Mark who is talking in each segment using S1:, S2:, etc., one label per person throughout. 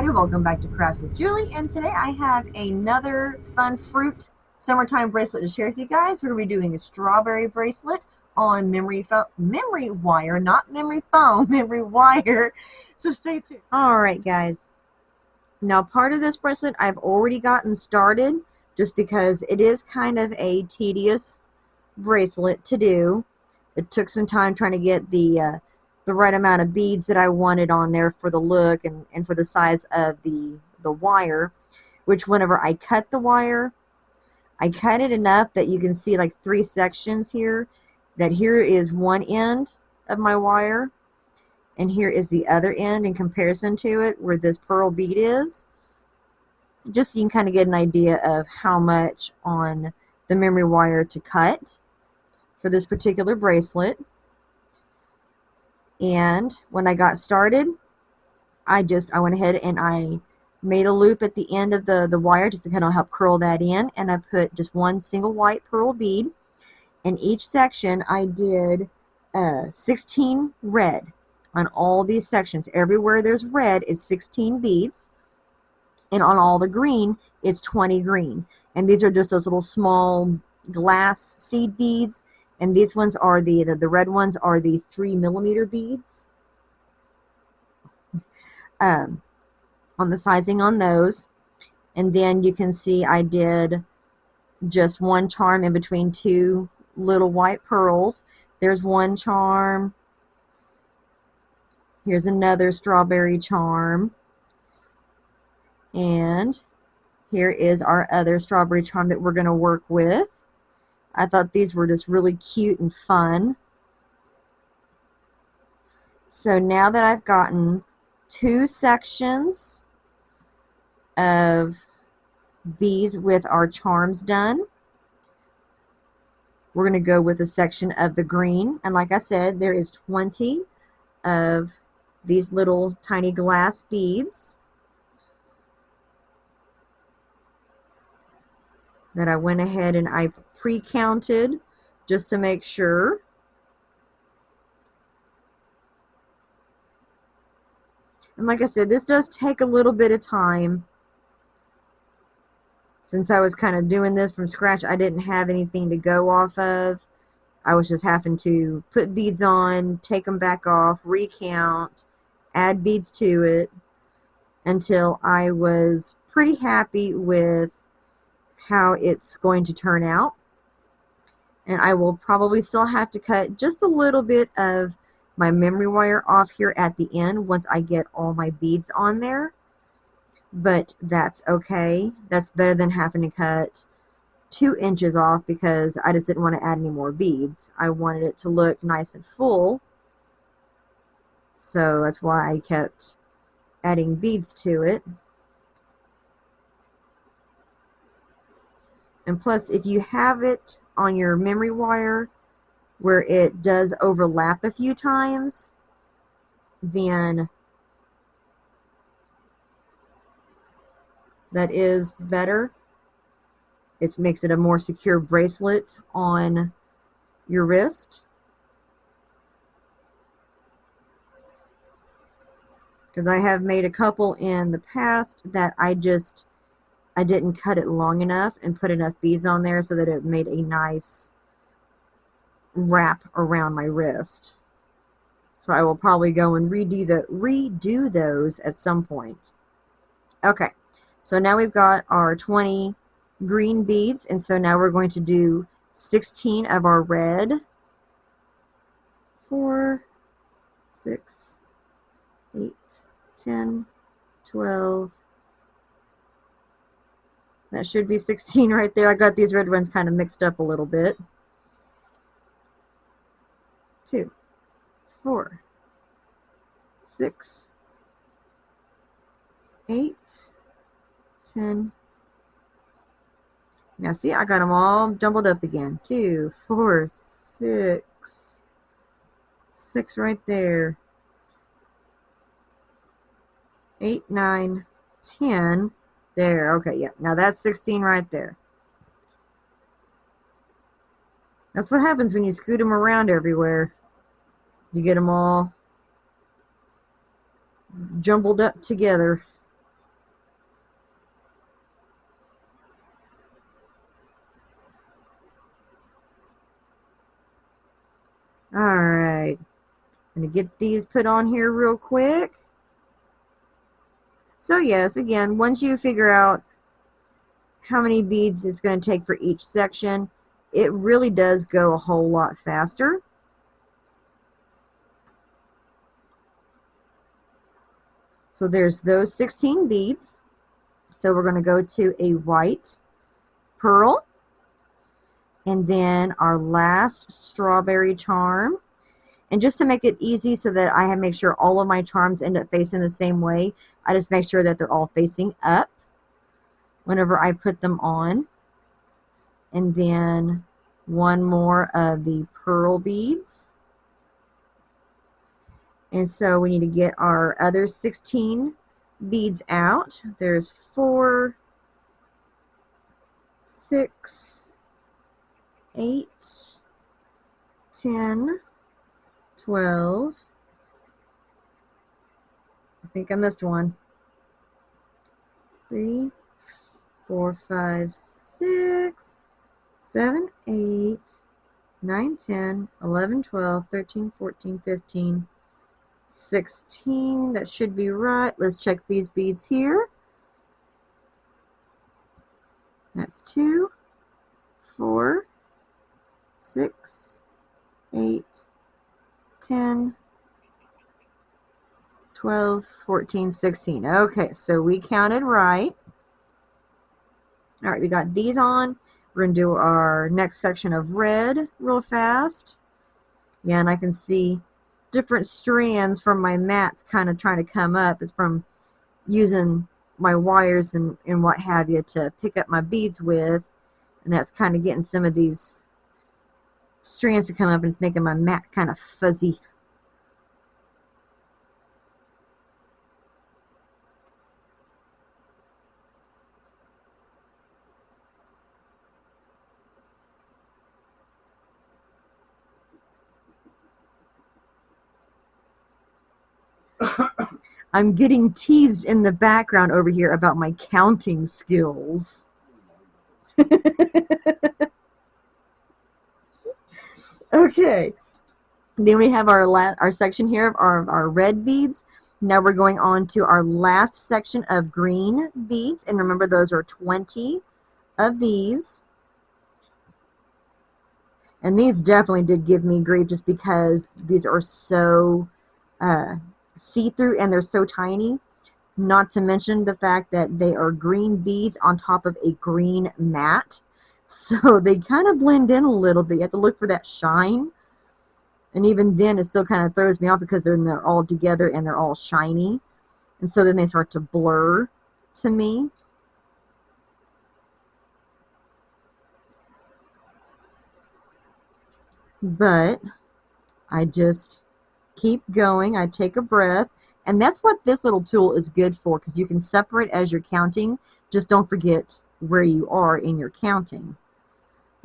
S1: everybody, welcome back to Crafts with Julie, and today I have another fun fruit summertime bracelet to share with you guys. We're going to be doing a strawberry bracelet on memory wire, not memory foam, memory wire, so stay tuned. Alright guys, now part of this bracelet I've already gotten started just because it is kind of a tedious bracelet to do. It took some time trying to get the right amount of beads that I wanted on there for the look and for the size of the wire, which whenever I cut the wire, I cut it enough that you can see like 3 sections here, that here is one end of my wire and here is the other end in comparison to it where this pearl bead is, just so you can kind of get an idea of how much on the memory wire to cut for this particular bracelet. And when I got started, I went ahead and I made a loop at the end of the wire just to kind of help curl that in, and I put just one single white pearl bead. In each section I did 16 red on all these sections. Everywhere there's red, it's 16 beads, and on all the green it's 20 green. And these are just those little small glass seed beads. And these ones are the red ones are the 3mm beads. On the sizing on those. And then you can see I did just one charm in between 2 little white pearls. There's one charm. Here's another strawberry charm. And here is our other strawberry charm that we're going to work with. I thought these were just really cute and fun. So now that I've gotten 2 sections of beads with our charms done, we're going to go with a section of the green. And like I said, there is 20 of these little tiny glass beads that I went ahead and I pre-counted just to make sure. And like I said, this does take a little bit of time. Since I was kind of doing this from scratch, I didn't have anything to go off of. I was just having to put beads on, take them back off, recount, add beads to it until I was pretty happy with how it's going to turn out. And I will probably still have to cut just a little bit of my memory wire off here at the end once I get all my beads on there. But that's okay. That's better than having to cut 2 inches off because I just didn't want to add any more beads. I wanted it to look nice and full. So that's why I kept adding beads to it. And plus, if you have it on your memory wire where it does overlap a few times, then that is better. It makes it a more secure bracelet on your wrist. Because I have made a couple in the past that I didn't cut it long enough and put enough beads on there so that it made a nice wrap around my wrist. So I will probably go and redo those at some point. Okay, so now we've got our 20 green beads, and so now we're going to do 16 of our red. 4, 6, 8, 10, 12. That should be 16 right there. I got these red ones kind of mixed up a little bit. 2, 4, 6, 8, 10. Now see, I got them all jumbled up again. 2, 4, 6. 6 right there. 8, 9, 10. There, okay, yeah. Now that's 16 right there. That's what happens when you scoot them around everywhere. You get them all jumbled up together. Alright, I'm going to get these put on here real quick. So yes, again, once you figure out how many beads it's going to take for each section, it really does go a whole lot faster. So there's those 16 beads. So we're going to go to a white pearl, and then our last strawberry charm. And just to make it easy so that I make sure all of my charms end up facing the same way, I just make sure that they're all facing up whenever I put them on. And then one more of the pearl beads. And so we need to get our other 16 beads out. There's 4, 6, 8, 10, 12. I think I missed one. 3, 4, 5, 6, 7, 8, 9, 10, 11, 12, 13, 14, 15, 16. That should be right. Let's check these beads here. That's 2, 4, 6, 8, 10, 12, 14, 16. Okay, so we counted right. All right, we got these on. We're going to do our next section of red real fast. Yeah, and I can see different strands from my mats kind of trying to come up. It's from using my wires and what have you to pick up my beads with. And that's kind of getting some of these strands to come up, and it's making my mat kind of fuzzy. I'm getting teased in the background over here about my counting skills. Okay. Then we have our section here of our red beads. Now we're going on to our last section of green beads. And remember, those are 20 of these. And these definitely did give me grief just because these are so see-through and they're so tiny. Not to mention the fact that they are green beads on top of a green mat. So they kind of blend in a little bit. You have to look for that shine. And even then, it still kind of throws me off because they're all together and they're all shiny. And so then they start to blur to me. But I just keep going. I take a breath. And that's what this little tool is good for, because you can separate as you're counting. Just don't forget where you are in your counting.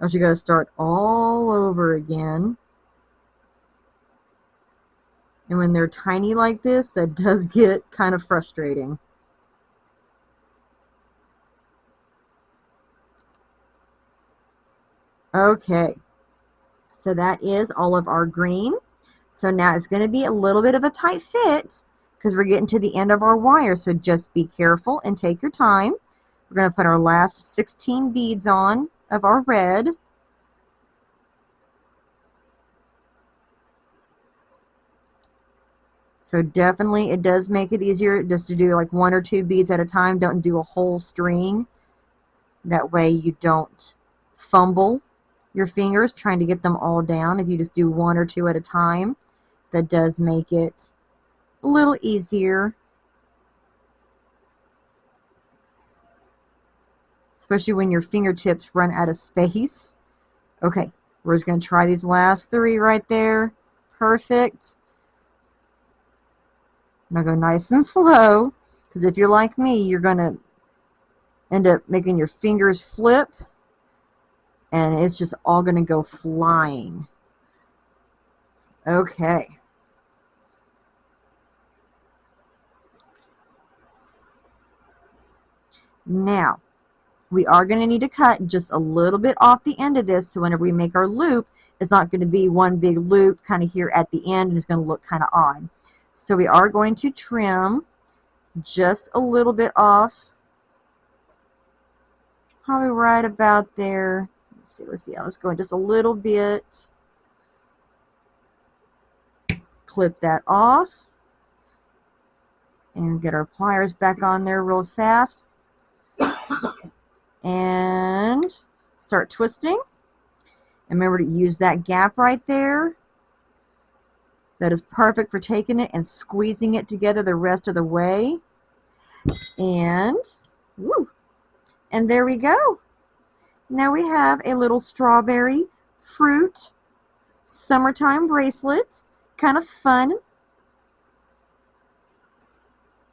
S1: Else you got to start all over again. And when they're tiny like this, that does get kind of frustrating. Okay, so that is all of our green. So now it's going to be a little bit of a tight fit because we're getting to the end of our wire. So just be careful and take your time. We're going to put our last 16 beads on of our red. So definitely it does make it easier just to do like 1 or 2 beads at a time. Don't do a whole string. That way you don't fumble your fingers trying to get them all down. If you just do 1 or 2 at a time, that does make it a little easier. Especially when your fingertips run out of space. Okay, we're just going to try these last 3 right there. Perfect. Now go nice and slow, because if you're like me, you're going to end up making your fingers flip, and it's just all going to go flying. Okay. Now, We are going to need to cut just a little bit off the end of this, so whenever we make our loop, it's not going to be one big loop kind of here at the end, and it's going to look kind of odd. So we are going to trim just a little bit off, probably right about there. Let's see, I was going just a little bit. Clip that off and get our pliers back on there real fast and start twisting. And remember to use that gap right there. That is perfect for taking it and squeezing it together the rest of the way. And woo, and there we go. Now we have a little strawberry fruit summertime bracelet. Kind of fun.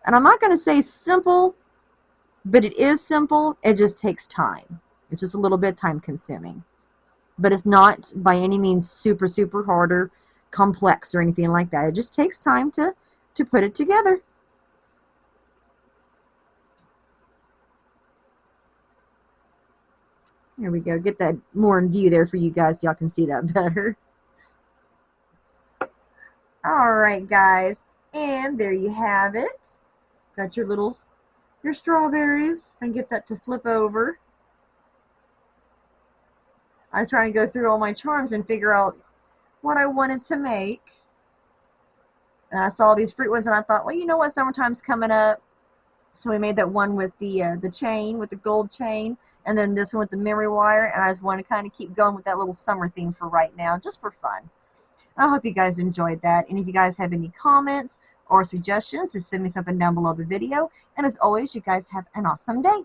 S1: And I'm not going to say simple, but it is simple. It just takes time. It's just a little bit time consuming. But it's not by any means super, super hard or complex or anything like that. It just takes time to put it together. There we go. Get that more in view there for you guys so y'all can see that better. Alright guys, and there you have it. Got your strawberries. I can get that to flip over. I was trying to go through all my charms and figure out what I wanted to make. And I saw these fruit ones and I thought, well, you know what, summertime's coming up. So we made that one with the chain, with the gold chain, and then this one with the memory wire. And I just want to kind of keep going with that little summer theme for right now, just for fun. I hope you guys enjoyed that. And if you guys have any comments or suggestions, just send me something down below the video. And as always, you guys have an awesome day.